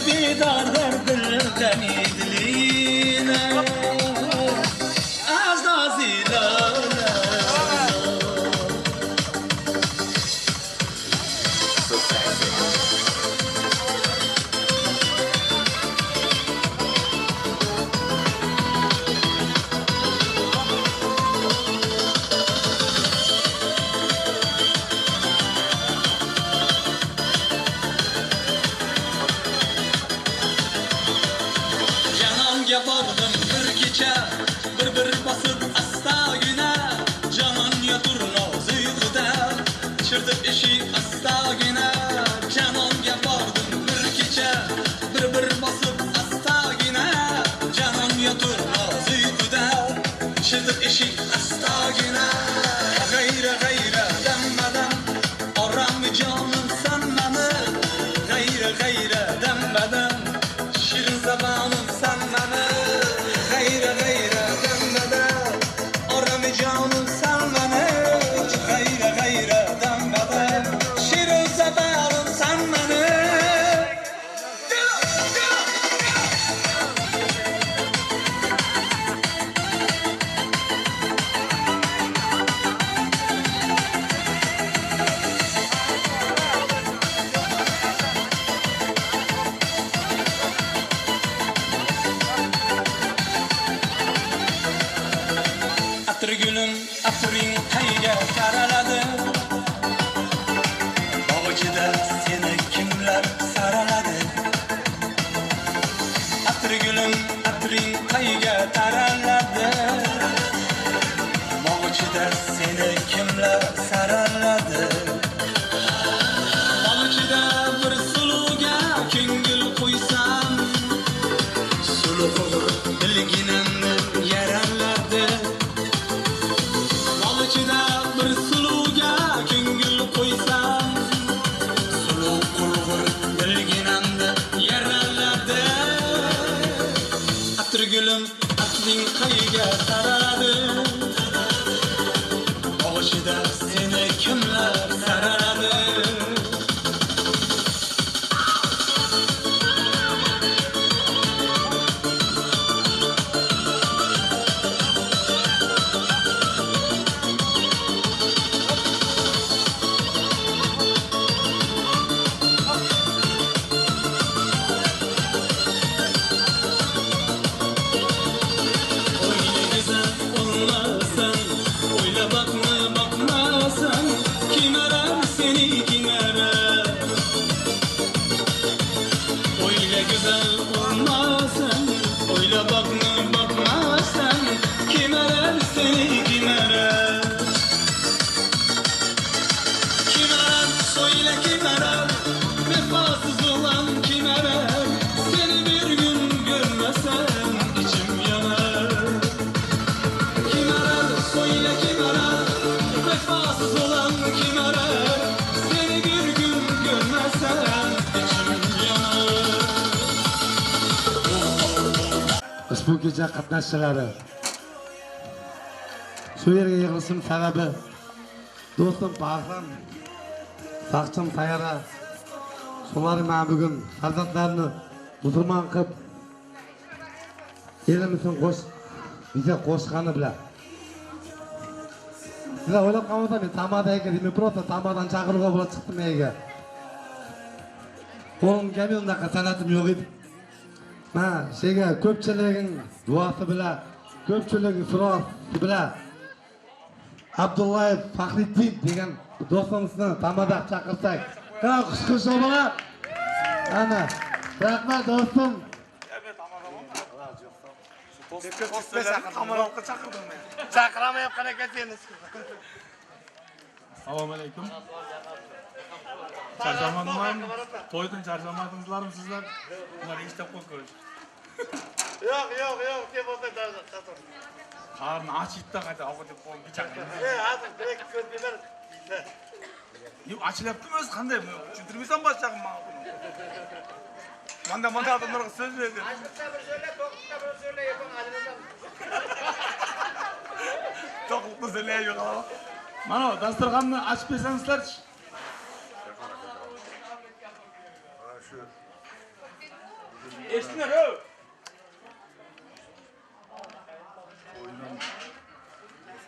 bedar dardildan idlina azazilana yapardım bir kecha bir basıp astagina canan yatur noz uyquda chirdib eshik astagina canon yapardım bir kecha bir basıp astagina canon yatur noz uyquda chirdib eshik astagina g'ayra dammadan oram jonim sanmani g'ayra dammadan shirin zabonim sanmani g'ayra dammadan oram jonim sanmani g'ayra dammadan shirin zabonim sanmani Atır gülüm, atırın qayga saraladi Bog'ida seni kimlar saraladi Atır gülüm, atırın qayga taraladi Bog'ida seni kimlar saraladi Bog'ida bir suluga ko'ngil qo'ysam suluq bilginamni yaraladi Bog'ida bir suluga ko'ngil qo'ysam suluq qulg'ur bilginamni yaraladi Atır gülüm atling qayga saraladi Bog'ida seni kimlar saraladi bakmasan kim arar seni kim arar Öyle güzel olmasan öyle bakmasan kim arar seni kim arar Kim arar söyle kim arar vefasız olan kim arar Seni bir gün görmesem içim yanar Kim arar söyle kim arar vefasız olan kim arar Seni bir gün görmezsem içim yanar Ushbu kecha qatnashchilari shu yerga yig'ilishim sababi do'stim Bahram, Saqchim Tayara shular men bugun farzandlarini musulmon qilib elimizning biza qo'shgani bilan sizlar o'ylab qolmasa men Tamadaga men просто Tamadan chaqiruvga bo'lib chiqdim menga qo'limga ham unaqa sanatim yo'q edi men shega ko'pchiliging duosi bilan ko'pchilik isrofi bilan Abdullayev Faxriddin degan do'stimizni Tamada chaqirsak qara xush bo'lar ana rahmat do'stim Chaqiramayapman aka seni. Assalomu alaykum. Charchamadimman. To'ydan charchamadingizlarmi sizlar? Ular eshitib qo'ying. Yo'q, deb o'tirdi. Qarni ochitda qayta ovqat deb qo'ying bichaqni. Hozir direkt ko'zinglar. Yo'q, achilyaptimi o'zi qanday? Tushuntirmaysan boshqani men. Manda odamlarga so'z berdi. Achitda bir so'zla, to'qqiqda bir so'zla yapang ajrasan. To'qqiqda so'zlayib qolaman. Mana dasturxonni ochib bersangizlar. Eshitdilar, o. Oyunun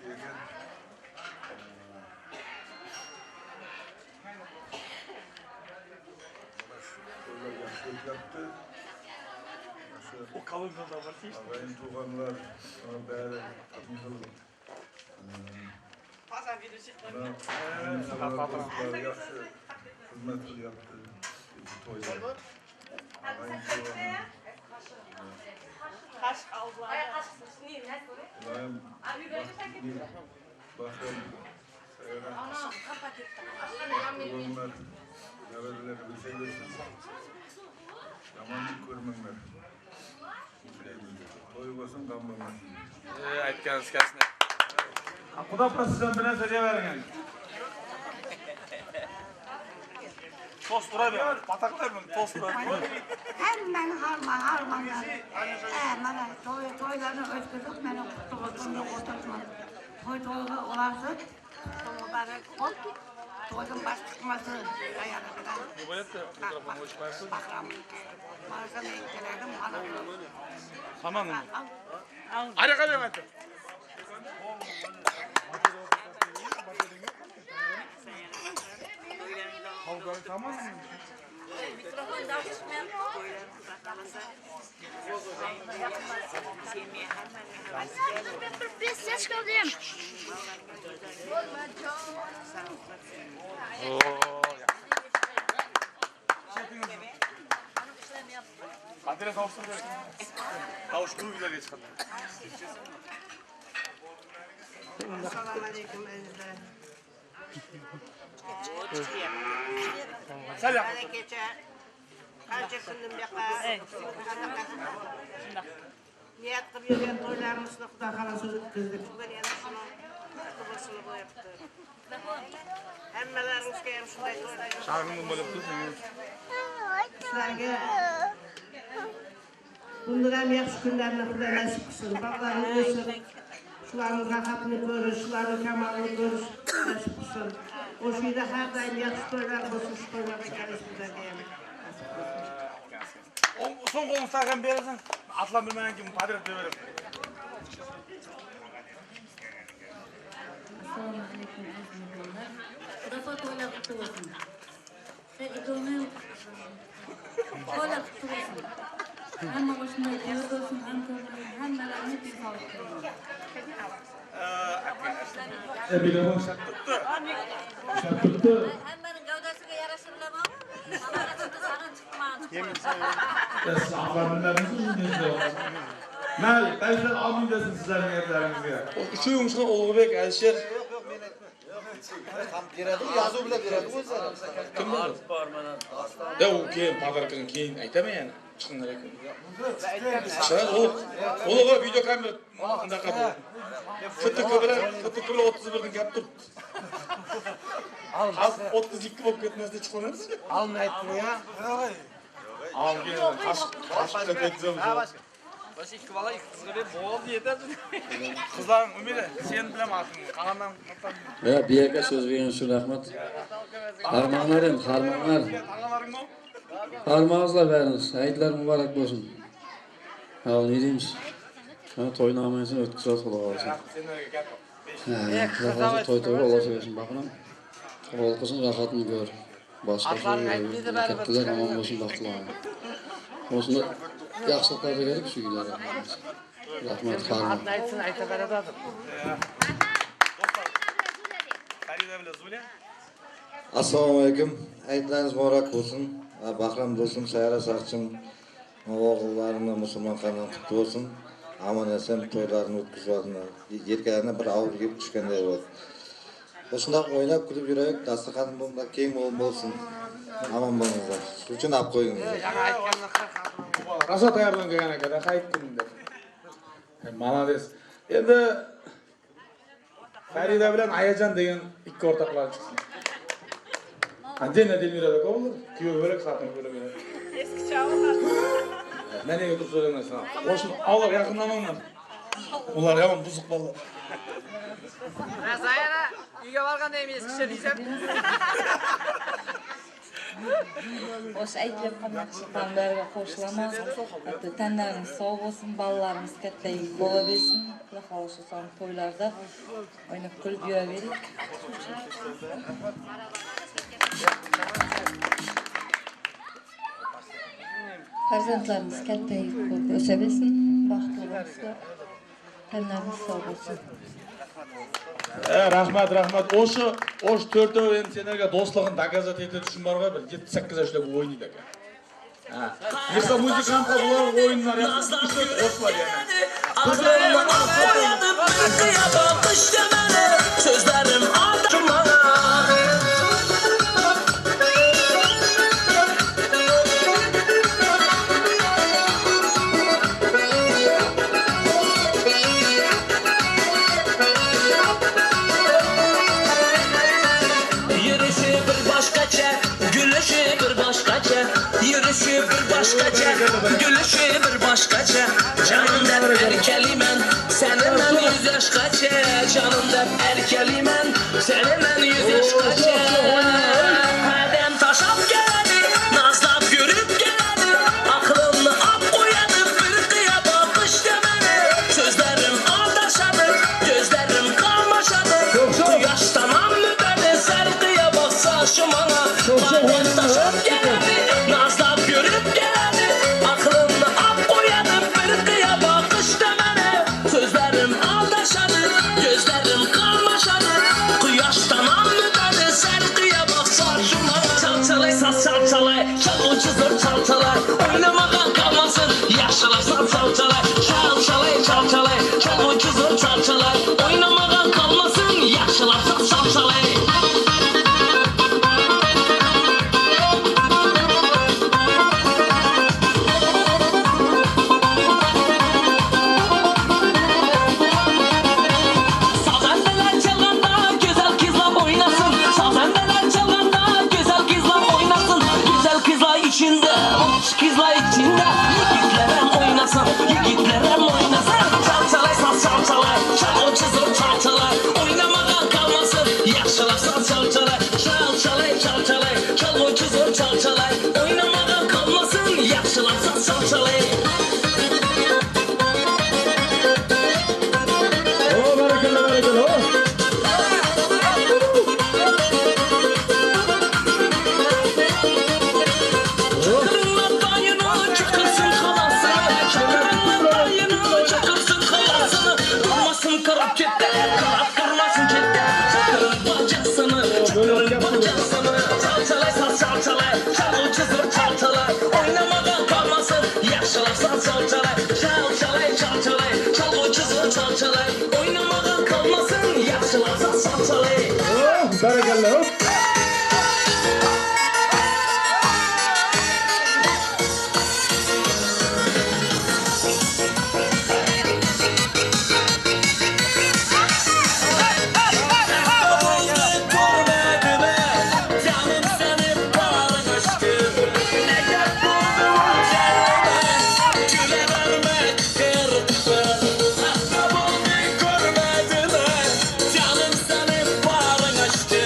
şeyden yaptı. O kalınlığı da var ki. Ağayın tuğanlar beri atmışlar. Hasan video çıktı. Dostlar yaxşı hizmet yaptı. Toyda. Ağayın tuğanlar. Kaş aldılar. Ulan bakın. Tuğanlar. Nevereleri bilseylersin. Yamanlık görmenler. Toy basın damlalar. Aytganınız kelsin. Xudo sizdan bilan so'rayavering. Tost uradi, pataklar mı? Tost uradi. Hemen harmanlar. Mana toylarni o'tkazib, meni qutluğumda o'tirdim. Toyga ulaşıp, toylarni ko'p, toydan baş çıkması ayarladılar. Bu bo'lyapti, mikrofon o'chib qo'yasiz. Bakram. Marka men keladim, ana. Tamam mı? Hadi qalayım aytdim. Kavga tamam mı? Biz ses kaldım. Adres olsun dedik. Kavuş kuru güzel geç kaldı. Assalomu alaykum azizlar. Selam. Mana kecha qancha kundan buyoqqa niyat qilib yurgan to'ylarimizni Xudo xolasa o'tkazdik. Bugun yana shuni akabasini bo'lyapti. Hammalaringizga ham shunday to'ylar. Şarkımın bo'lyapti. Sizlarga bundan ham yaxshi kunlarni Xudo nasib qilsin. Bog'larni o'sib, shularning rohatini ko'rish, shularning kamolini ko'rish nasib qilsin. O'sha yerda har doim yaxshi to'ylar bo'lsin, shu to'ylarga kelish bizlarga ham. Son kolunu sakın verirsen, atlan bilmeden ki padret döverim. Assalomu alaykum aziz mehmonlar. Xudo to'ylar qutlu bo'lsin. Ikkovini to'ylar qutlu bo'lsin. Hamma o'shunday to'y bo'lsin, hammalarni sog'lik tilayman. Hammaning gavdasiga yarasha bilaman. Amanatda sag'in chiqman. Mal, qayerdan olmaysiz sizlarning gaplaringizga? Şu yumuşak Ulug'bek, Alisher. Ham beradi, yozuv bilan beradi o'zlari. Kim bilir? Ya o keyin padarkın keyin aytaman yani. Chiqinglar ekan. Ulug'ga video kamera anaqa bo'ldi. FTK bilan 31dan gap turibdi. Az 32 bo'lib ketmasda chiqamiz. Almayapti ya. Al kelin. Qashqqa ketamiz. Baş ikki bola ikki qizga berib bo'ldi yetadi. Qizlarning umidi sen bilan atın. Qandan qatan. Ya bir aka söz bergan uchun rahmat. Harmonlar ham, harmonlar. Tağalaring mı? Harmoningizlar bariniz. Hayitlar muborak bo'lsin. Ha, ne deymiz? Ha, to'ynamaysan o'tkazib xudo olsin. Senlarga gap. Ha, hozir to'y Alloh sevsin baxtiram. Qabul qilsin, rohatini ko'r. Boshqa kattalar omon bo'lsin, baxtlar. O'shunda yaxshiliklarga kerak shu yillarda. Rahmat, harmon. Aytsin, ayta beradi. Farida bilan Zulia. Assalomu alaykum. Hayitlaringiz muborak bo'lsin. Bahram do'stim, Sayra Sarchim, o'g'illarimni musulmon qandan qutlu bo'lsin. Amon eson to'ylarini o'tkazishni, yelkalarini bir avr yeb tushganday bo'ldi. O'shundoq o'ynab kulib yuraylik, dasturxon bunda keng bo'lsin. Amon bo'linglar. Shu uchun olib qo'yinglar. Rosa tayyordan kelgan ekan, qaytdim deb. Malades. Endi Farida bilan Ayajon degan ikki o'rtoqlar chiqsin. Qanday Demirada bo'ldi? Kuyov bo'lak, xotin bo'lak. Eski chog'lar. Meni yo'q so'ramaysan. Qo'shni og'ir yaqinlamanglar. Ular ham buzuq bolalar. Razayana uyga borganda ham eski kishi deysan. Oş aytlab qanaqçıdan berge qo'shilaman. Tanlarimiz sog' bo'lsin, balalarimiz katta bo'la bersin. Xudo xolisa son to'ylarda o'ynab kulib yuraverik. Farzandlarimiz kattayib o'sa bersin, baxtli bo'lsinlar. Tanlarimiz sog' bo'lsin. Rahmat. Oşu 4 endi senerga do'stligini doказать etib düşün barga bir 7-8 yoshlar o'ynaydi ekan. Ha. Mesela muzikamda bular o'yinlar yapıp qo'shlar yani. Qizlarga qo'yadim, qiya boqish demani, so'zlarim odamma. Yürüyüşü bir başkaca, gülüşü bir başkaca. Canımda erkelimen, seninle 100 yaş kaça. Canımda erkelimen, seninle 100 yaş kaça. Hadem taşap geldi, nazlap görüp geldi. Aklımı ap koyadı, bir kıya bakış demeni. Sözlerim aldaşadı, gözlerim kalmaşadı. Yaştamam mı beni, sen kıya baksa şu bana. Hadem taşap geldi. Nazlap görüp geldi, aklımda ap koyadı, bir kıya bakış demene. Sözlerim aldaşadı, gözlerim kalmaşadı. Kıyaştamam mı beni, sen kıya baksa şuna. Çalçalay saz çalçalay, çal ucuzdur çalçalay. Oynamadan kalmasın, yaşlarsan çalçalay. Çalçalay, çal ucuzdur çalçalay. Oynamadan kalmasın, yaşlarsan çalçalay. Kızlar içinde yiğitlerim oynasın, yiğitlerim oynasın. Çalçalay saz çalçalay, çal ucuzdur çalçalay. Oynamadan kalmasın, yaşlarsan çalçalay. Çalçalay, çal ucuzdur çalçalay. Oynamadan kalmasın, yaşlarsan çalçalay. Barakallah. Çalçalay saz çalçalay, çal ucuzdur çalçalay. Oynamadan kalmasın, yaşlarsan çalçalay. Çalçalay, çal ucuzdur çalçalay. Oynamadan kalmasın, yaşlarsan çalçalay. Barakallah. Canım seni bağrına açtı.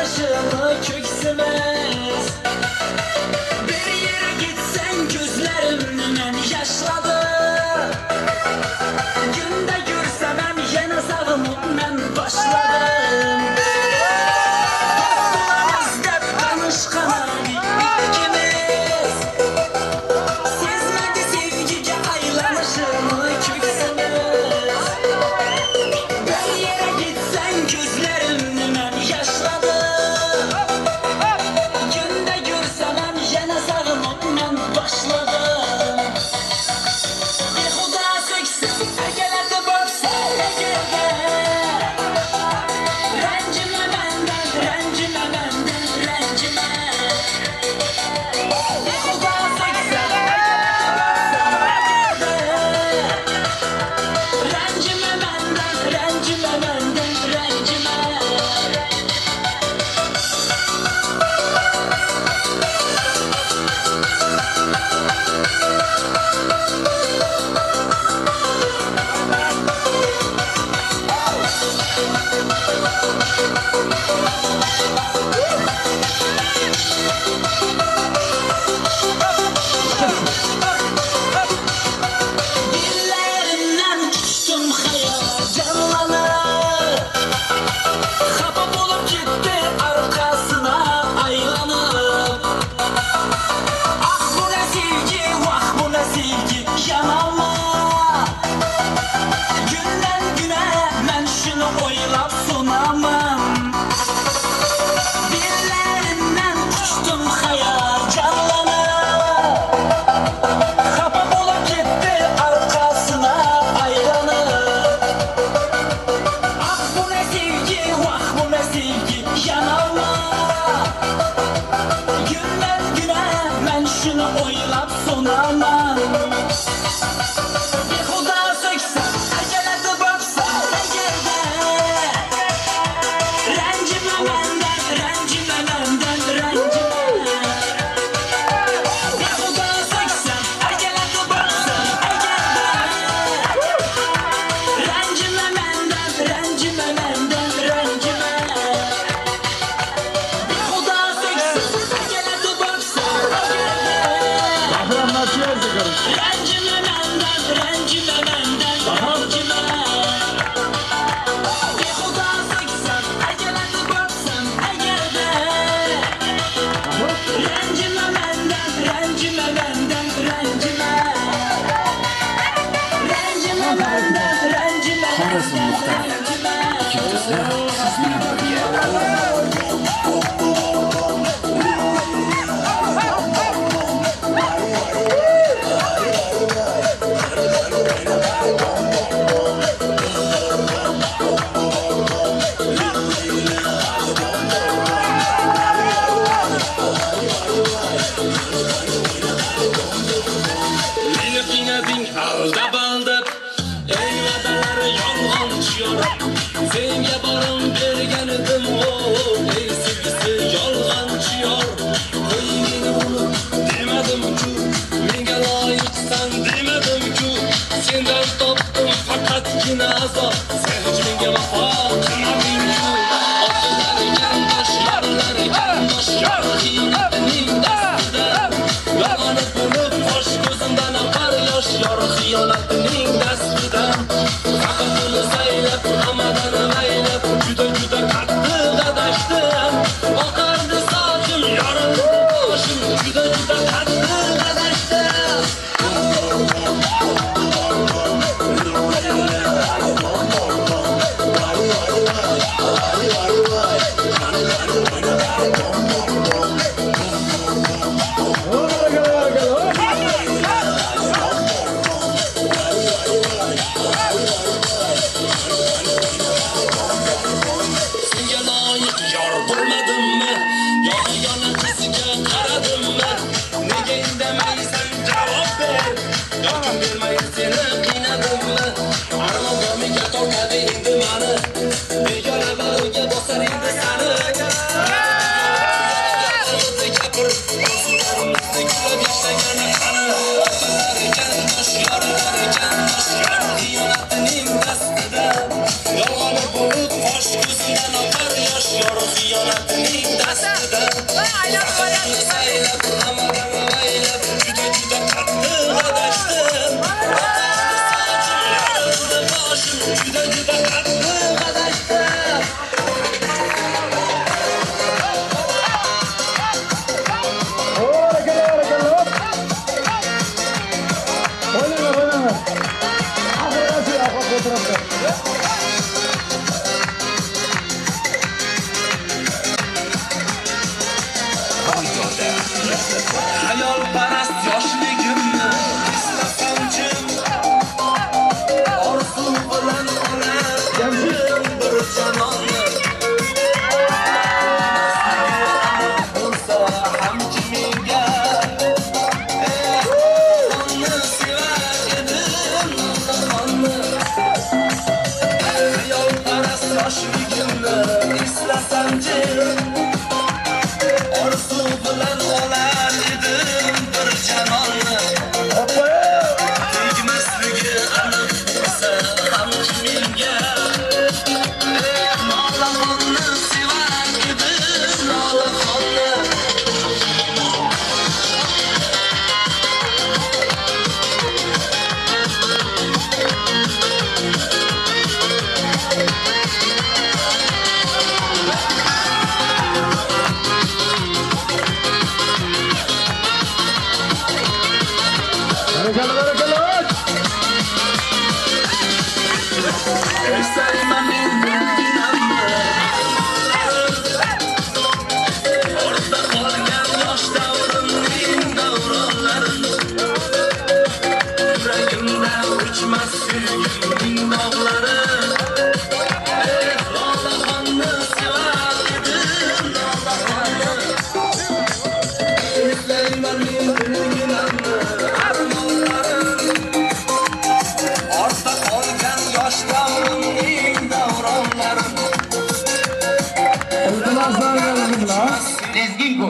aylanışını köksümüz. Bir yere gitsen gözlerimden yaşladı. Günde görsem hem yine sağımım ben başladım. Dostlarımız da tanışkana ikimiz. Sezmedi sevgice aylanışını köksümüz. Bir yere gitsen gözlerimden yaşladı. Günde görsem hem yine sağımım ben başladım. Bir huda söksün, egelerde baksa egerde. Rencime benden, rencime benden, rencime. Bir huda söksün, egelerde baksa egerde. Rencime benden, rencime benden, rencime. Dillerimden uçtum hayacanlanıp. Xafa bulup gitti arkasına aylanıp. Ah bu ne sevgi, vah bu ne sevgi yanalma. Günden güne ben şunu oylap sunamam. Dillerimden uçtum hayacanlanıp. Xafa bulup gitti arkasına aylanıp. Ah bu ne sevgi, vah bu ne sevgi yanalma. Günden güne ben şunu oylap sunamam. Bir huda sökse, egelerde baksa egerde. Rencime benden, rencime benden, rencime. Bir huda sökse, egelerde baksa egerde. Rencime benden, rencime benden, rencime. Bir huda sökse, egelerde baksa egerde. Rencime benden, rencime benden, rencime. Bir huda söksem, egelerde baksam egerde. Rencime benden, rencime benden, rencime. Rencime benden, rencime benden, rencime. Kanatning dastida Qadamni saylab Qamarimni vaylab Juda qattiq adashdim Sochim boshim Juda qattiq adashdim Hayol parast yoshligimni eslasam-chim Orzu bilan olardim bir janonni Bo'lsa ham menga Onni sevar edim onni Hayol parast yoshligimni eslasam-chim Orzu bilan olar edim bir janonni Tegmasligi aniq bo'lsa ham menga Nolaxonni sevar edim nolaxonni Esayman men dinamni Orda qolgan yosh davrimning davronlarin Yuragimda o'chmas sevgimning dog'lari Nolaxonni sevar edim nolaxonni Esayman men dinamni armonlarim Orda qolgan yosh davrimning davronlarim Lezgingo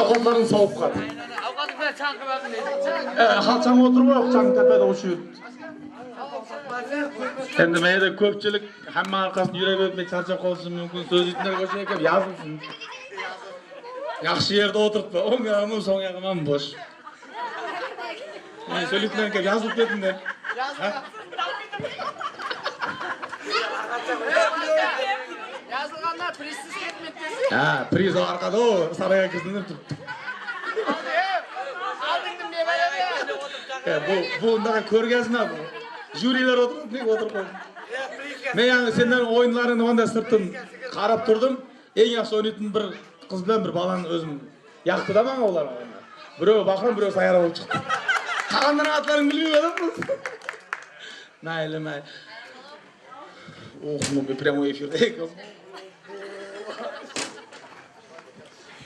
Avqatlarini sovup qoldi. Avqat bilan chanqibadi neydi? Halchang o'tirib yo'q, chang tepada o'shyapti. Endi mayda ko'pchilik hamma orqasida yura bermay charchab qolishi mumkin. So'z aytlarga o'sha ekan, yozilsin. Yaxshi yerda o'tiribdi. O'ngga ham, so'ngga ham bo'sh. Men so'litlar kelib yozib ketdim deb. Yazılganlar prizsiz ketmedi. Ha, priz orqada o, sarayga kirdim deb turibdi. Aldingdim deb beradi. Bu undaqa ko'rgazma bu. Jüriler o'tirib qo'ydi. Men yani sendan o'yinlarini mana sirtdan qarab turdim. Eng yaxshi o'ynaydigan bir qiz bilan bir balani o'zim Yaktı da bana olar. Biro Bahram, biro Sayara oldu çıktı. Kağanların atlarını bilmiyor adam mı? Mayli, mayli. Oh, bu premo efirde.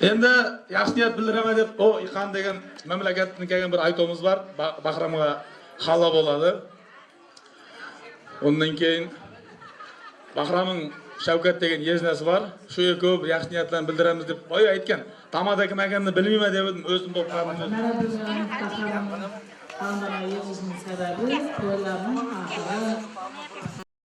Endi yaxshi niyat bildiraman deb, o Iqan degan mamlakatdan kelgan bir aytovimiz var. Bahramga xalla bo'ladi. Ondan keyin Bahramning Shavkat degan yeznasi var. Shuga ko'p yaxshi niyatlarni bildiramiz deb boya aytgan. Tamada kim ekanini bilmayman deb edim, o'zim bo'lib qoldim. Mana bizning Bahramning Tamada yezishning sababi to'ylarning oxiri